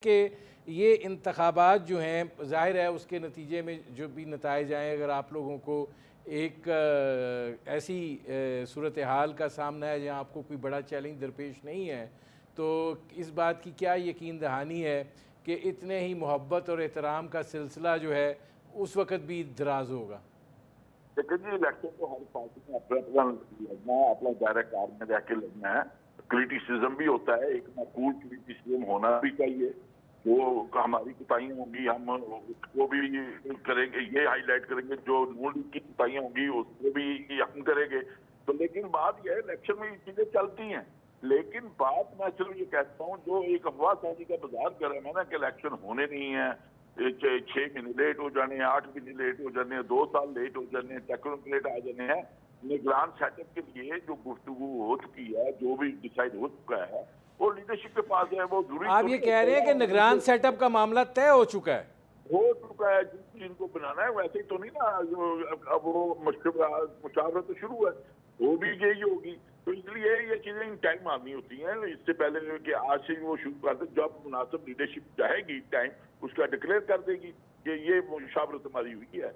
कि ये इंतखाबात जो हैं ज़ाहिर है उसके नतीजे में जो भी नताइज आएँ, अगर आप लोगों को एक ऐसी सूरत हाल का सामना है जहाँ आपको कोई बड़ा चैलेंज दरपेश नहीं है, तो इस बात की क्या यकीन दहानी है कि इतने ही मोहब्बत और एहतराम का सिलसिला जो है उस वक़्त भी दराज होगा? देखिए जी, इलेक्शन तो हर पार्टी में अपना अपना लड़ना है, अपना दायरा कार में रह के लड़ना है। क्रिटिसिज्म भी होता है, एक माकूल क्रिटिसिज्म होना भी चाहिए। जो हमारी कुताहियां होंगी हम उसको भी करेंगे, ये हाईलाइट करेंगे। जो नून लीग की कुताहियां होंगी उसको भी हम करेंगे। तो लेकिन बात यह है, इलेक्शन में ये चीजें चलती हैं। लेकिन बात मैं सिर्फ ये कहता हूँ, जो एक अफवाहसाजी का बाजार गर्म है ना कि इलेक्शन होने नहीं है, 6 महीने लेट हो जाने, 8 महीने लेट हो जाने, 2 साल लेट हो जाने, टेक्नोक्रेट आ जाने हैं। निगरान सेटअप के लिए जो गुफ्तगू हो चुकी है, जो भी डिसाइड हो चुका है, वो लीडरशिप के पास है। वो जरूरी आप ये थोड़ी है कह रहे हैं कि तैयार होने निगरान से सेटअप का मामला तय हो चुका है? हो चुका है। जिनको बनाना है वैसे ही तो नहीं ना, जो अब वो मुशावरा तो शुरू है, वो भी यही होगी। तो इसलिए ये चीजें टाइम आनी होती हैं। इससे पहले कि आज से वो शुरू कर दे, जब मुनासिब लीडरशिप चाहेगी टाइम उसका डिक्लेयर कर देगी कि ये मुशावरत हमारी हुई है।